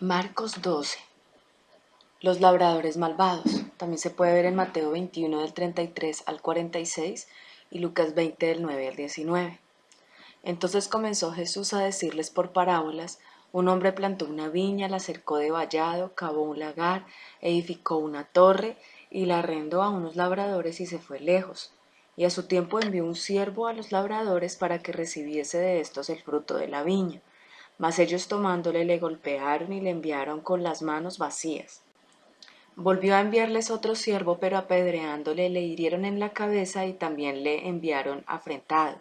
Marcos 12. Los labradores malvados. También se puede ver en Mateo 21 del 33 al 46 y Lucas 20 del 9 al 19. Entonces comenzó Jesús a decirles por parábolas: un hombre plantó una viña, la cercó de vallado, cavó un lagar, edificó una torre y la arrendó a unos labradores y se fue lejos. Y a su tiempo envió un siervo a los labradores para que recibiese de estos el fruto de la viña. Mas ellos tomándole le golpearon y le enviaron con las manos vacías. Volvió a enviarles otro siervo, pero apedreándole le hirieron en la cabeza y también le enviaron afrentado.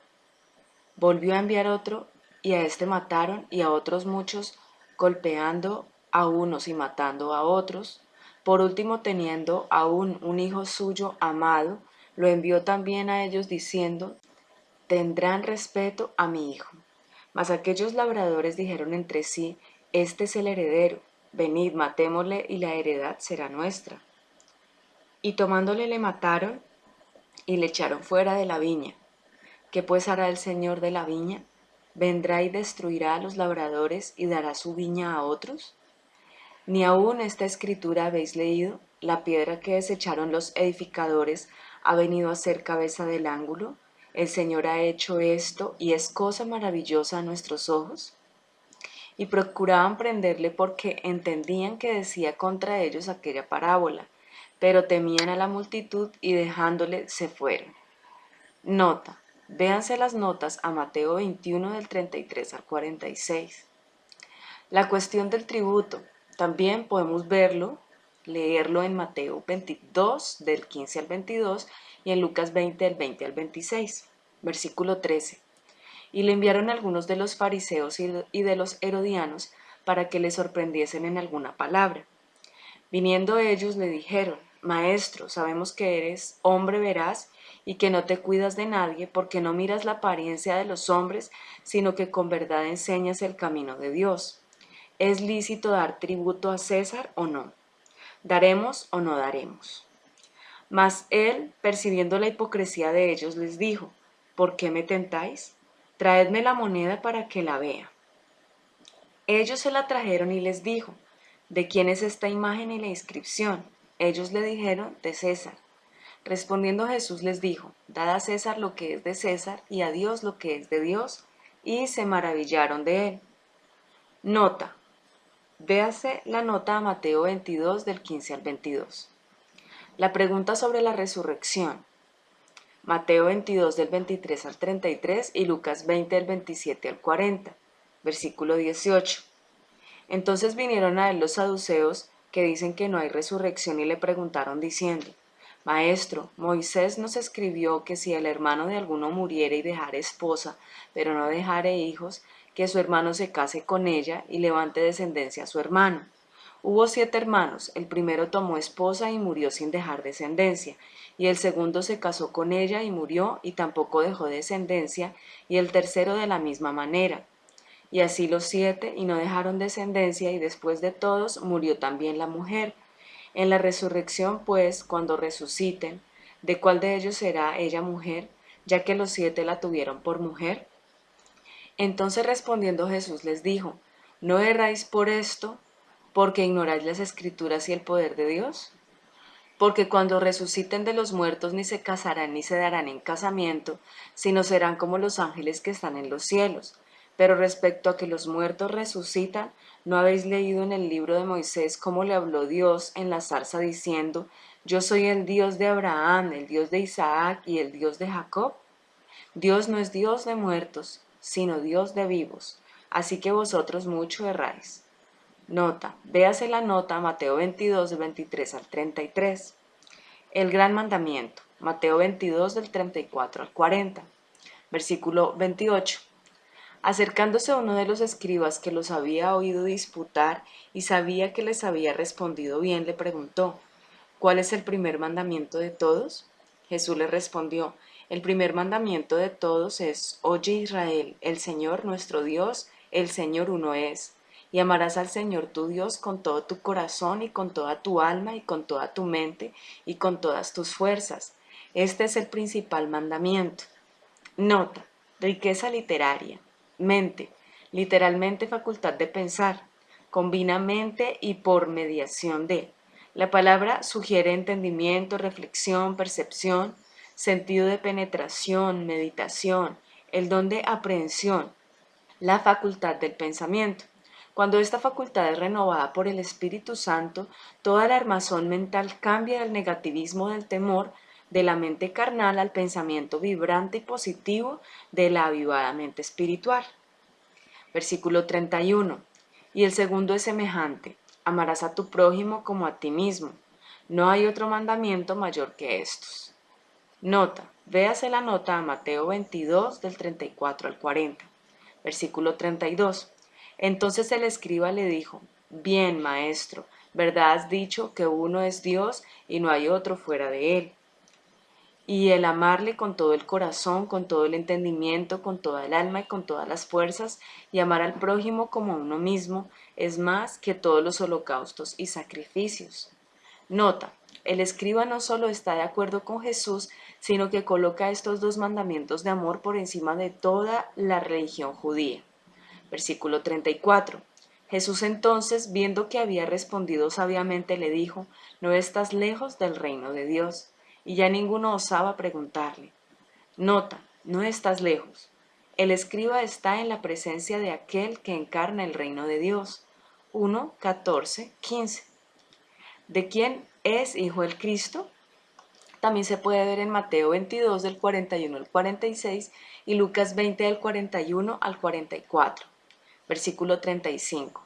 Volvió a enviar otro, y a éste mataron, y a otros muchos, golpeando a unos y matando a otros. Por último, teniendo aún un hijo suyo amado, lo envió también a ellos diciendo: tendrán respeto a mi hijo. Mas aquellos labradores dijeron entre sí: este es el heredero, venid, matémosle y la heredad será nuestra. Y tomándole le mataron y le echaron fuera de la viña. ¿Qué pues hará el señor de la viña? ¿Vendrá y destruirá a los labradores y dará su viña a otros? Ni aun esta escritura habéis leído: la piedra que desecharon los edificadores ha venido a ser cabeza del ángulo. El Señor ha hecho esto, y es cosa maravillosa a nuestros ojos. Y procuraban prenderle porque entendían que decía contra ellos aquella parábola, pero temían a la multitud y dejándole se fueron. Nota: véanse las notas a Mateo 21 del 33 al 46. La cuestión del tributo. También podemos leerlo en Mateo 22 del 15 al 22 y en Lucas 20 del 20 al 26. Versículo 13. Y le enviaron algunos de los fariseos y de los herodianos para que le sorprendiesen en alguna palabra. Viniendo ellos le dijeron: Maestro, sabemos que eres hombre veraz y que no te cuidas de nadie, porque no miras la apariencia de los hombres, sino que con verdad enseñas el camino de Dios. ¿Es lícito dar tributo a César o no? ¿Daremos o no daremos? Mas él, percibiendo la hipocresía de ellos, les dijo: ¿por qué me tentáis? Traedme la moneda para que la vea. Ellos se la trajeron y les dijo: ¿de quién es esta imagen y la inscripción? Ellos le dijeron: de César. Respondiendo Jesús les dijo: dad a César lo que es de César y a Dios lo que es de Dios. Y se maravillaron de él. Nota: véase la nota a Mateo 22 del 15 al 22. La pregunta sobre la resurrección. Mateo 22 del 23 al 33 y Lucas 20 del 27 al 40. Versículo 18. Entonces vinieron a él los saduceos, que dicen que no hay resurrección, y le preguntaron diciendo: Maestro, Moisés nos escribió que si el hermano de alguno muriere y dejare esposa, pero no dejare hijos, que su hermano se case con ella y levante descendencia a su hermano. Hubo 7 hermanos, el primero tomó esposa y murió sin dejar descendencia, y el segundo se casó con ella y murió y tampoco dejó descendencia, y el tercero de la misma manera. Y así los 7, y no dejaron descendencia, y después de todos murió también la mujer. En la resurrección, pues, cuando resuciten, ¿de cuál de ellos será ella mujer, ya que los 7 la tuvieron por mujer? Entonces respondiendo Jesús les dijo: ¿no erráis por esto, porque ignoráis las Escrituras y el poder de Dios? Porque cuando resuciten de los muertos ni se casarán ni se darán en casamiento, sino serán como los ángeles que están en los cielos. Pero respecto a que los muertos resucitan, ¿no habéis leído en el libro de Moisés cómo le habló Dios en la zarza diciendo: Yo soy el Dios de Abraham, el Dios de Isaac y el Dios de Jacob? Dios no es Dios de muertos, sino Dios de vivos. Así que vosotros mucho erráis. Nota: véase la nota Mateo 22 del 23 al 33. El gran mandamiento. Mateo 22 del 34 al 40. Versículo 28. Acercándose uno de los escribas que los había oído disputar y sabía que les había respondido bien, le preguntó: ¿cuál es el primer mandamiento de todos? Jesús le respondió: el primer mandamiento de todos es: Oye Israel, el Señor nuestro Dios, el Señor uno es. Y amarás al Señor tu Dios con todo tu corazón y con toda tu alma y con toda tu mente y con todas tus fuerzas. Este es el principal mandamiento. Nota: riqueza literaria. Mente, literalmente facultad de pensar. combinamente y por mediación de. La palabra sugiere entendimiento, reflexión, percepción, sentido de penetración, meditación, el don de aprehensión, la facultad del pensamiento. Cuando esta facultad es renovada por el Espíritu Santo, toda la armazón mental cambia del negativismo del temor de la mente carnal al pensamiento vibrante y positivo de la avivada mente espiritual. Versículo 31. Y el segundo es semejante: amarás a tu prójimo como a ti mismo. No hay otro mandamiento mayor que estos. Nota, véase la nota a Mateo 22 del 34 al 40. Versículo 32. Entonces el escriba le dijo: Bien, maestro, verdad has dicho que uno es Dios y no hay otro fuera de él. Y el amarle con todo el corazón, con todo el entendimiento, con toda el alma y con todas las fuerzas, y amar al prójimo como a uno mismo, es más que todos los holocaustos y sacrificios. Nota, el escriba no solo está de acuerdo con Jesús, sino que coloca estos dos mandamientos de amor por encima de toda la religión judía. Versículo 34. Jesús entonces, viendo que había respondido sabiamente, le dijo: No estás lejos del reino de Dios. Y ya ninguno osaba preguntarle. Nota, no estás lejos. El escriba está en la presencia de aquel que encarna el reino de Dios. 1, 14, 15. ¿De quién es hijo el Cristo? También se puede ver en Mateo 22 del 41 al 46 y Lucas 20 del 41 al 44. Versículo 35.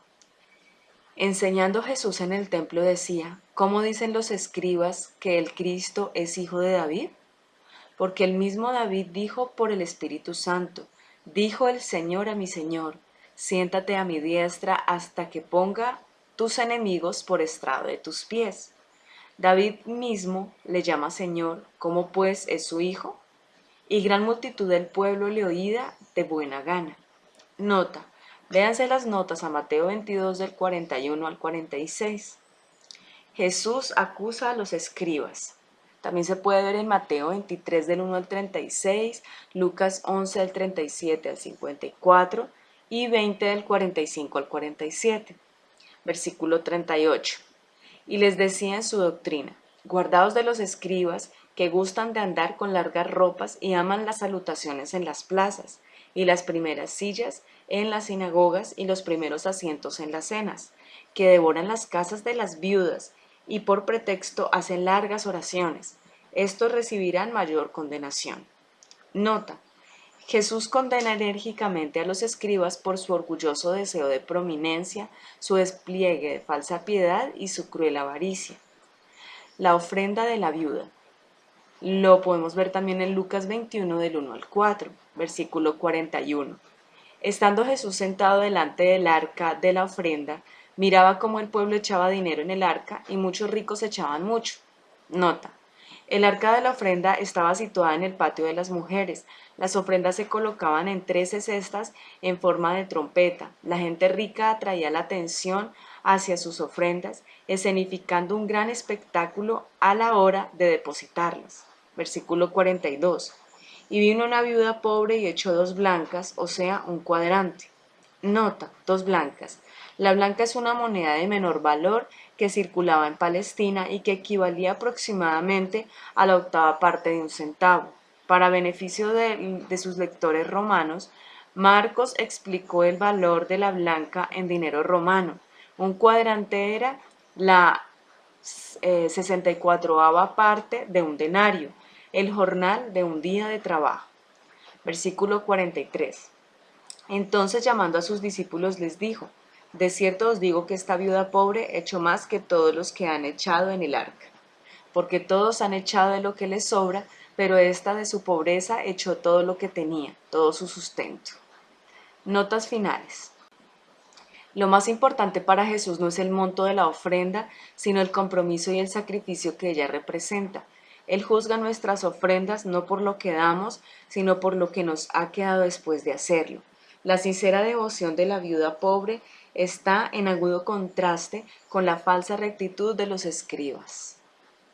Enseñando Jesús en el templo decía: ¿Cómo dicen los escribas que el Cristo es hijo de David? Porque el mismo David dijo por el Espíritu Santo: Dijo el Señor a mi Señor: Siéntate a mi diestra hasta que ponga tus enemigos por estrado de tus pies. David mismo le llama Señor, ¿cómo pues es su hijo? Y gran multitud del pueblo le oía de buena gana. Nota, véanse las notas a Mateo 22 del 41 al 46. Jesús acusa a los escribas. También se puede ver en Mateo 23 del 1 al 36, Lucas 11 del 37 al 54 y 20 del 45 al 47. Versículo 38. Y les decía en su doctrina: Guardaos de los escribas, que gustan de andar con largas ropas y aman las salutaciones en las plazas, y las primeras sillas en las sinagogas y los primeros asientos en las cenas, que devoran las casas de las viudas, y por pretexto hacen largas oraciones. Estos recibirán mayor condenación. Nota: Jesús condena enérgicamente a los escribas por su orgulloso deseo de prominencia, su despliegue de falsa piedad y su cruel avaricia. La ofrenda de la viuda. Lo podemos ver también en Lucas 21 del 1 al 4, versículo 41. Estando Jesús sentado delante del arca de la ofrenda, miraba cómo el pueblo echaba dinero en el arca y muchos ricos echaban mucho. Nota: el arca de la ofrenda estaba situada en el patio de las mujeres. Las ofrendas se colocaban en 13 cestas en forma de trompeta. La gente rica atraía la atención hacia sus ofrendas, escenificando un gran espectáculo a la hora de depositarlas. Versículo 42. Y vino una viuda pobre y echó 2 blancas, o sea, un cuadrante. Nota: 2 blancas. La blanca es una moneda de menor valor que circulaba en Palestina y que equivalía aproximadamente a la 1/8 parte de un centavo. Para beneficio de sus lectores romanos, Marcos explicó el valor de la blanca en dinero romano. Un cuadrante era la 64ª parte de un denario, el jornal de un día de trabajo. Versículo 43. Entonces, llamando a sus discípulos, les dijo: De cierto os digo que esta viuda pobre echó más que todos los que han echado en el arca, porque todos han echado de lo que les sobra, pero ésta de su pobreza echó todo lo que tenía, todo su sustento. Notas finales. Lo más importante para Jesús no es el monto de la ofrenda, sino el compromiso y el sacrificio que ella representa. Él juzga nuestras ofrendas no por lo que damos, sino por lo que nos ha quedado después de hacerlo. La sincera devoción de la viuda pobre está en agudo contraste con la falsa rectitud de los escribas.